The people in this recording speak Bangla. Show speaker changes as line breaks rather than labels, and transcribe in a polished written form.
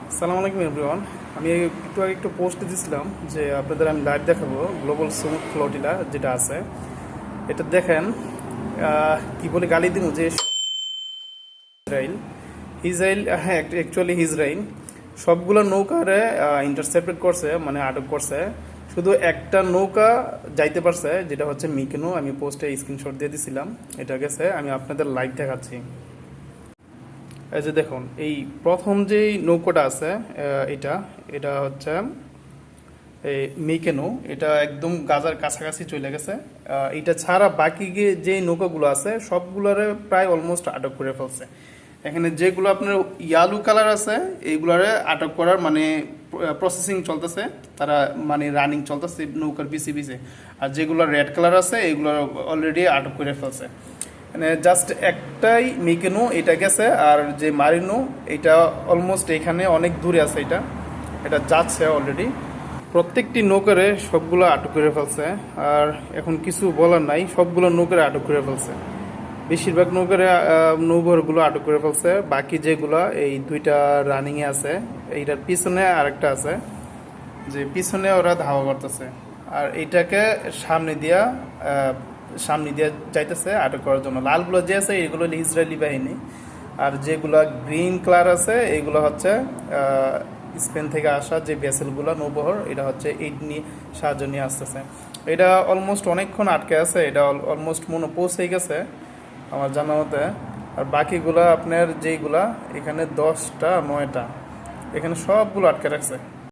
আসসালামু আলাইকুম এভরিওয়ান। আমি একটু আগে একটু পোস্ট দিয়েছিলাম যে আপনাদের আমি লাইভ দেখাবো গ্লোবাল স্মুথ ফ্লোটিলা যেটা আছে। এটা দেখেন, কি বলে গালি দিব যে ইসরায়েল ইসরায়েল হ্যাঁ, অ্যাকচুয়ালি ইসরায়েল সবগুলো নৌকারে ইন্টারসেপ্টেড করছে, মানে আটক করছে। শুধু একটা নৌকা যাইতে পারছে, যেটা হচ্ছে মিকেনো। আমি পোস্টে স্ক্রিনশট দিয়ে দিছিলাম, এটা গেছে। আমি আপনাদের লাইভ দেখাচ্ছি। এই যে দেখুন, এই প্রথম যেই নৌকাটা আছে, এটা এটা হচ্ছে এই মিকেনো। এটা একদম গাজার কাছাকাছি চলে গেছে। এটা ছাড়া বাকি যে নৌকাগুলো আছে সবগুলোরে প্রায় অলমোস্ট আটক করে ফেলছে। এখানে যেগুলো আপনার ইয়ালু কালার আছে এইগুলারে আটক করার মানে প্রসেসিং চলতেছে, তারা মানে রানিং চলতেছে নৌকার পিছে পিছে। আর যেগুলো রেড কালার আছে এইগুলো অলরেডি আটক করে ফেলছে। মানে জাস্ট একটাই মিকেনো এটা গেছে, আর যে মারিনো এটা অলমোস্ট এখানে অনেক দূরে আছে। এটা এটা যাচ্ছে অলরেডি। প্রত্যেকটি নৌকারে সবগুলো আটক করে ফেলছে। আর এখন কিছু বলার নাই, সবগুলো নৌকারে আটক করে ফেলছে। বেশিরভাগ নৌকারে নৌবহরগুলো আটক করে ফেলছে। বাকি যেগুলো এই দুইটা রানিংয়ে আছে, এইটার পিছনে আরেকটা আছে, যে পিছনে ওরা ধাওয়া করতেছে। আর এইটাকে সামনে দিয়া যাইতেছে আটক করার জন্য। লালগুলো যে আছে এগুলো হলো ইসরায়েলি বাহিনী, আর যেগুলো গ্রিন কালার আছে এইগুলো হচ্ছে স্পেন থেকে আসা যে ভেসেলগুলো নৌবহর, এটা হচ্ছে এইট নিয়ে সাহায্য নিয়ে আসতেছে। এটা অলমোস্ট অনেকক্ষণ আটকে আছে, এটা অলমোস্ট মনে পৌঁছে গেছে আমার জানা মতে। আর বাকিগুলা আপনার যেইগুলা এখানে 10টা 9টা এখানে সবগুলো আটকে রাখছে।